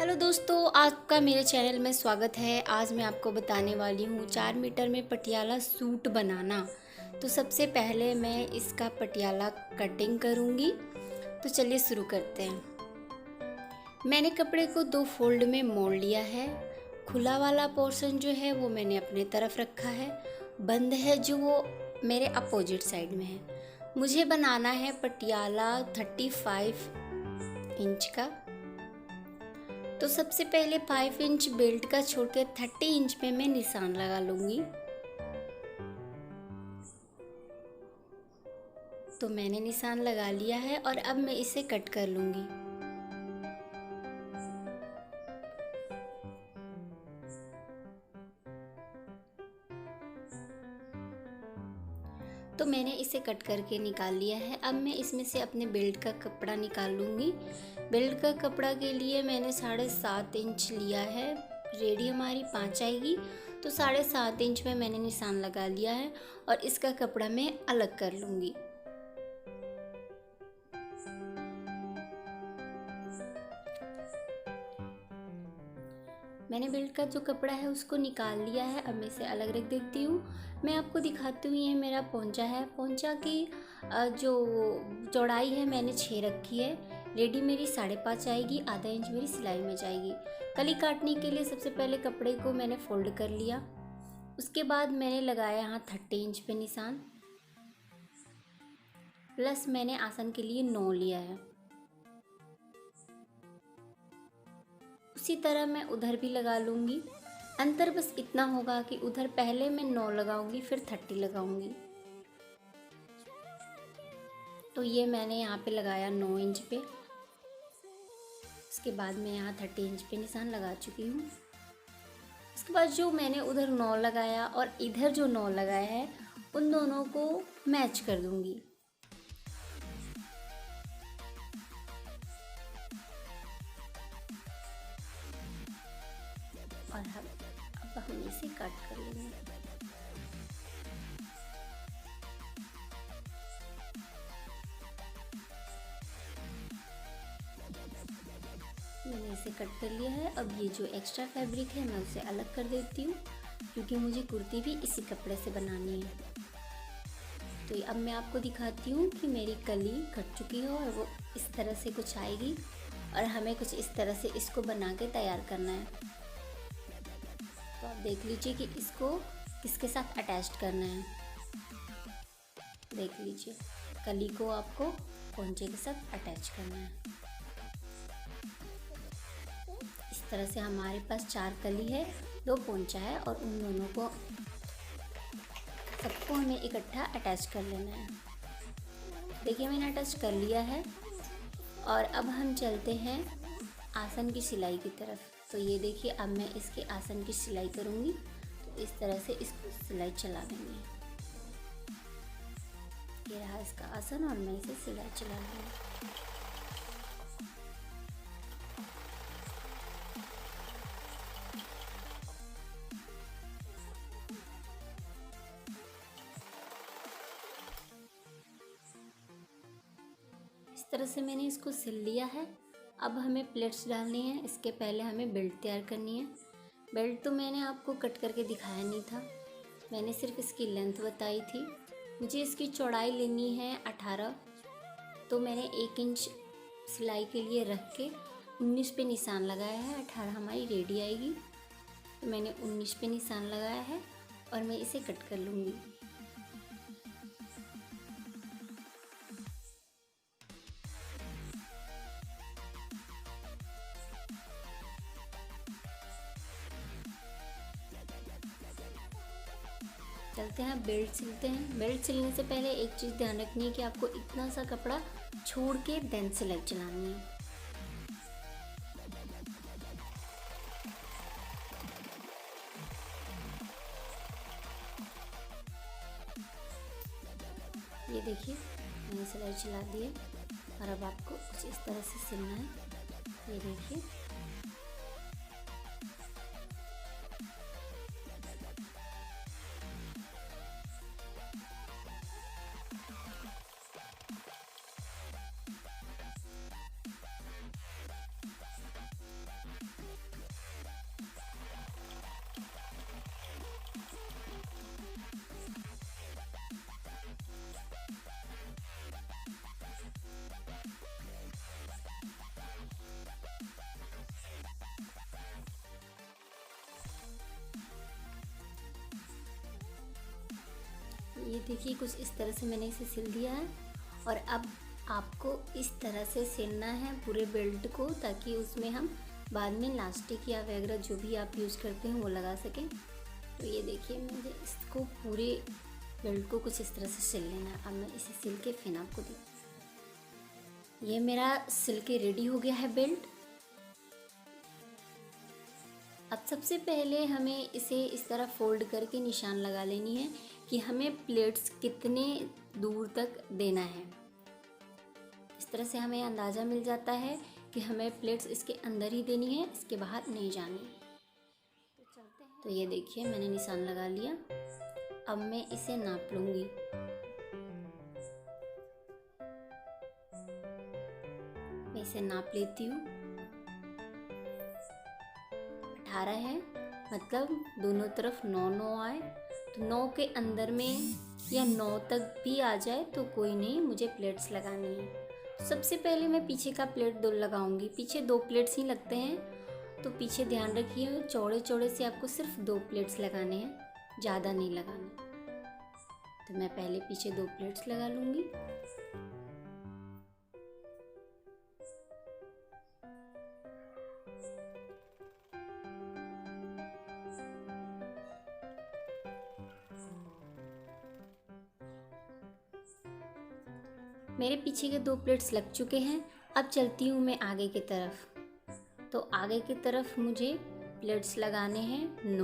Hello दोस्तों, आपका मेरे चैनल में स्वागत है। आज मैं आपको बताने वाली हूँ 4 मीटर में पटियाला सूट बनाना। तो सबसे पहले मैं इसका पटियाला कटिंग करूँगी। तो चलिए शुरू करते हैं। मैंने कपड़े को 2 फोल्ड में मोड़ लिया है। खुला वाला पोर्शन जो है वो मैंने अपने तरफ रखा है, बंद है जो वो मेरे अपोजिट साइड में है। मुझे बनाना है पटियाला 35 इंच का। तो सबसे पहले 5 इंच बेल्ट का छोड़ के 30 इंच पे मैं निशान लगा लूँगी। तो मैंने निशान लगा लिया है और अब मैं इसे कट कर लूँगी। तो मैंने इसे कट करके निकाल लिया है। अब मैं इसमें से अपने बेल्ट का कपड़ा निकाल लूँगी। बेल्ट का कपड़ा के लिए मैंने 7.5 इंच लिया है। रेडी हमारी 5 आएगी, तो 7.5 इंच में मैंने निशान लगा लिया है और इसका कपड़ा मैं अलग कर लूँगी। मैंने बेल्ट का जो कपड़ा है उसको निकाल लिया है। अब मैं इसे अलग रख देती हूँ। मैं आपको दिखाती हूँ, ये मेरा पोंचा है। पोंचा की जो चौड़ाई है मैंने 6 रखी है। रेडी मेरी 5.5 आएगी, आधा इंच मेरी सिलाई में जाएगी। कली काटने के लिए सबसे पहले कपड़े को मैंने फोल्ड कर लिया। उसके बाद मैंने लगाया यहाँ 30 इंच पे निशान, प्लस मैंने आसन के लिए 9 लिया है। उसी तरह मैं उधर भी लगा लूँगी। अंतर बस इतना होगा कि उधर पहले मैं 9 लगाऊंगी, फिर 30 लगाऊंगी। तो ये मैंने यहाँ पे लगाया 9 इंच पे। उसके बाद मैं यहाँ 30 इंच पे निशान लगा चुकी हूँ। उसके बाद जो मैंने उधर 9 लगाया और इधर जो 9 लगाया है उन दोनों को मैच कर दूंगी। और अब हम इसे कट कर लेंगे। मैंने इसे कट कर लिया है। अब ये जो एक्स्ट्रा फैब्रिक है मैं उसे अलग कर देती हूँ, क्योंकि मुझे कुर्ती भी इसी कपड़े से बनानी है। तो अब मैं आपको दिखाती हूँ कि मेरी कली कट चुकी है और वो इस तरह से कुछ आएगी और हमें कुछ इस तरह से इसको बना के तैयार करना है। तो आप देख लीजिए कि इसको किसके साथ अटैच करना है। देख लीजिए, कली को आपको पोंचे के साथ अटैच करना है। इस तरह से हमारे पास 4 कली है, 2 पोंचा है और उन दोनों को सबको हमें इकट्ठा अटैच कर लेना है। देखिए मैंने अटैच कर लिया है। और अब हम चलते हैं आसन की सिलाई की तरफ। तो ये देखिए, अब मैं इसके आसन की सिलाई करूँगी। तो इस तरह से इसको सिलाई चला लेंगे। ये रहा इसका आसन और मैं इसे सिलाई चला लूँगी। इस तरह से मैंने इसको सिल लिया है। अब हमें प्लेट्स डालनी है। इसके पहले हमें बेल्ट तैयार करनी है। बेल्ट तो मैंने आपको कट करके दिखाया नहीं था, मैंने सिर्फ इसकी लेंथ बताई थी। मुझे इसकी चौड़ाई लेनी है 18। तो मैंने 1 इंच सिलाई के लिए रख के 19 पे निशान लगाया है। 18 हमारी रेडी आएगी। तो मैंने 19 पे निशान लगाया है और मैं इसे कट कर लूँगी। चलते हैं बेल्ट सिलते हैं। बेल्ट सिलने से पहले एक चीज़ ध्यान रखनी है कि आपको इतना सा कपड़ा छोड़ के देन सिलाई चलानी है। ये देखिए मैंने सिलाई चला दी है और अब आपको कुछ इस तरह से सिलना है। ये देखिए, देखिए कुछ इस तरह से मैंने इसे सिल दिया है। और अब आपको इस तरह से सिलना है पूरे बेल्ट को, ताकि उसमें हम बाद में इलास्टिक या वगैरह जो भी आप यूज़ करते हैं वो लगा सकें। तो ये देखिए मुझे इसको पूरे बेल्ट को कुछ इस तरह से सिल लेना है। अब मैं इसे सिल के फिर आपको ये मेरा सिल के रेडी हो गया है बेल्ट। अब सबसे पहले हमें इसे इस तरह फोल्ड करके निशान लगा लेनी है कि हमें प्लेट्स कितने दूर तक देना है। इस तरह से हमें अंदाज़ा मिल जाता है कि हमें प्लेट्स इसके अंदर ही देनी है, इसके बाहर नहीं जानी। तो ये देखिए मैंने निशान लगा लिया। अब मैं इसे नाप लूँगी। मैं इसे नाप लेती हूँ। 18 है, मतलब दोनों तरफ 9 आए। तो 9 के अंदर में या 9 तक भी आ जाए तो कोई नहीं, मुझे प्लेट्स लगानी है। सबसे पहले मैं पीछे का प्लेट 2 लगाऊंगी। पीछे 2 प्लेट्स ही लगते हैं, तो पीछे ध्यान रखिए चौड़े चौड़े से आपको सिर्फ 2 प्लेट्स लगाने हैं, ज़्यादा नहीं लगाने। तो मैं पहले पीछे 2 प्लेट्स लगा लूँगी। मेरे पीछे के 2 प्लेट्स लग चुके हैं। अब चलती हूँ मैं आगे की तरफ। तो आगे की तरफ मुझे प्लेट्स लगाने हैं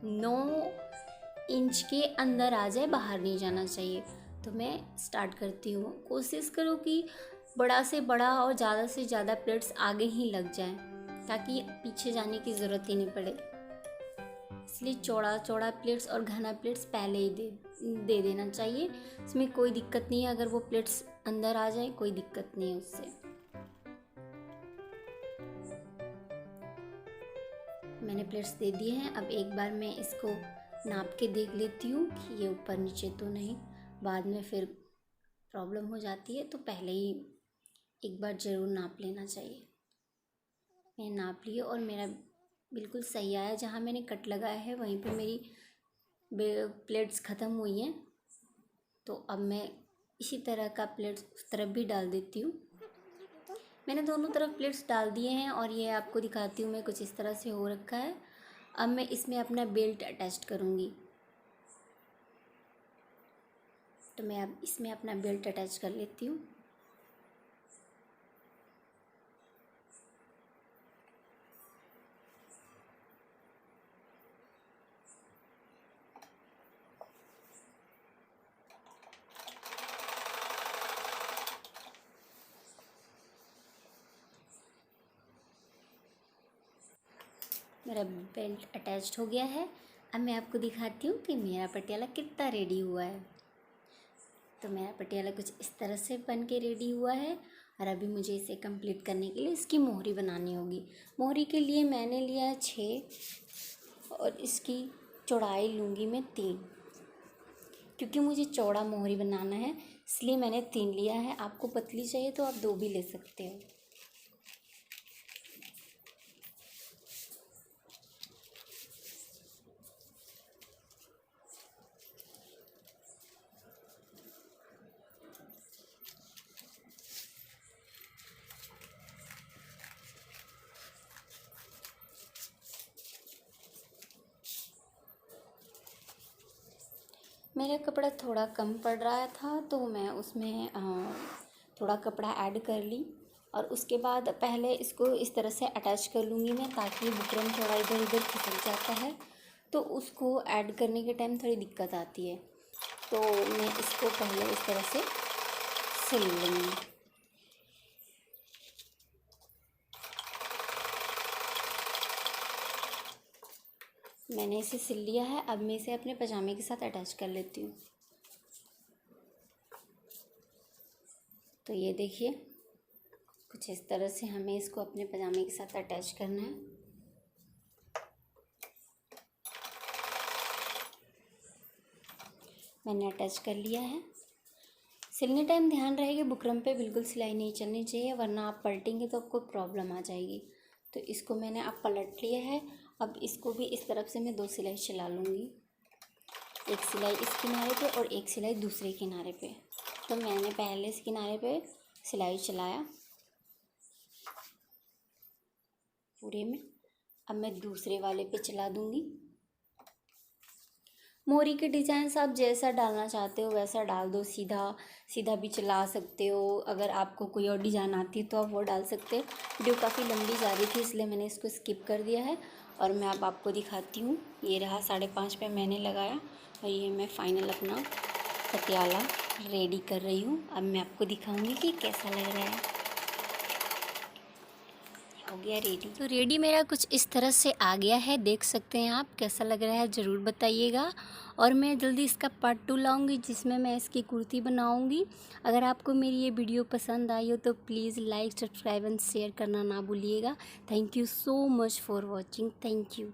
9 इंच के अंदर आ जाए, बाहर नहीं जाना चाहिए। तो मैं स्टार्ट करती हूँ। कोशिश करो कि बड़ा से बड़ा और ज़्यादा से ज़्यादा प्लेट्स आगे ही लग जाएं, ताकि पीछे जाने की ज़रूरत ही नहीं पड़े। इसलिए चौड़ा चौड़ा प्लेट्स और घना प्लेट्स पहले ही दे देना चाहिए। इसमें कोई दिक्कत नहीं है, अगर वो प्लेट्स अंदर आ जाए कोई दिक्कत नहीं है उससे। मैंने प्लेट्स दे दिए हैं। अब एक बार मैं इसको नाप के देख लेती हूँ कि ये ऊपर नीचे तो नहीं, बाद में फिर प्रॉब्लम हो जाती है। तो पहले ही एक बार ज़रूर नाप लेना चाहिए। मैं नाप लिया और मेरा बिल्कुल सही आया। जहाँ मैंने कट लगाया है वहीं पे मेरी प्लेट्स ख़त्म हुई हैं। तो अब मैं इसी तरह का प्लेट्स उस तरफ भी डाल देती हूँ। मैंने दोनों तरफ प्लेट्स डाल दिए हैं और ये आपको दिखाती हूँ मैं, कुछ इस तरह से हो रखा है। अब मैं इसमें अपना बेल्ट अटैच करूँगी। तो मैं अब इसमें अपना बेल्ट अटैच कर लेती हूँ। मेरा बेल्ट अटैच्ड हो गया है। अब मैं आपको दिखाती हूँ कि मेरा पटियाला कितना रेडी हुआ है। तो मेरा पटियाला कुछ इस तरह से बन के रेडी हुआ है। और अभी मुझे इसे कंप्लीट करने के लिए इसकी मोहरी बनानी होगी। मोहरी के लिए मैंने लिया है 6 और इसकी चौड़ाई लूँगी मैं 3, क्योंकि मुझे चौड़ा मोहरी बनाना है इसलिए मैंने 3 लिया है। आपको पतली चाहिए तो आप 2 भी ले सकते हो। मेरा कपड़ा थोड़ा कम पड़ रहा था तो मैं उसमें थोड़ा कपड़ा ऐड कर ली। और उसके बाद पहले इसको इस तरह से अटैच कर लूँगी मैं, ताकि बुकरम थोड़ा इधर उधर खिसक जाता है तो उसको ऐड करने के टाइम थोड़ी दिक्कत आती है। तो मैं इसको पहले इस तरह से सिल लूँगी। मैंने इसे सिल लिया है। अब मैं इसे अपने पजामे के साथ अटैच कर लेती हूँ। तो ये देखिए कुछ इस तरह से हमें इसको अपने पजामे के साथ अटैच करना है। मैंने अटैच कर लिया है। सिलने टाइम ध्यान रहेगा बुकरम पे बिल्कुल सिलाई नहीं चलनी चाहिए, वरना आप पलटेंगे तो आपको प्रॉब्लम आ जाएगी। तो इसको मैंने अब पलट लिया है। अब इसको भी इस तरफ से मैं 2 सिलाई चला लूँगी। एक सिलाई इस किनारे पे और एक सिलाई दूसरे किनारे पे। तो मैंने पहले इस किनारे पे सिलाई चलाया पूरे में। अब मैं दूसरे वाले पे चला दूंगी। मोरी के डिज़ाइन आप जैसा डालना चाहते हो वैसा डाल दो, सीधा सीधा भी चला सकते हो। अगर आपको कोई और डिज़ाइन आती है तो आप वो डाल सकते हो। वीडियो काफ़ी लंबी जा रही थी इसलिए मैंने इसको स्किप कर दिया है। और मैं अब आपको दिखाती हूँ। ये रहा 5.5 पे मैंने लगाया और ये मैं फाइनल अपना पटियाला रेडी कर रही हूँ। अब मैं आपको दिखाऊँगी कि कैसा लग रहा है। हो गया रेडी। तो रेडी मेरा कुछ इस तरह से आ गया है, देख सकते हैं आप। कैसा लग रहा है ज़रूर बताइएगा। और मैं जल्दी इसका पार्ट 2 लाऊंगी जिसमें मैं इसकी कुर्ती बनाऊंगी। अगर आपको मेरी ये वीडियो पसंद आई हो तो please like, subscribe and share करना ना भूलिएगा। Thank you so much for watching. Thank you.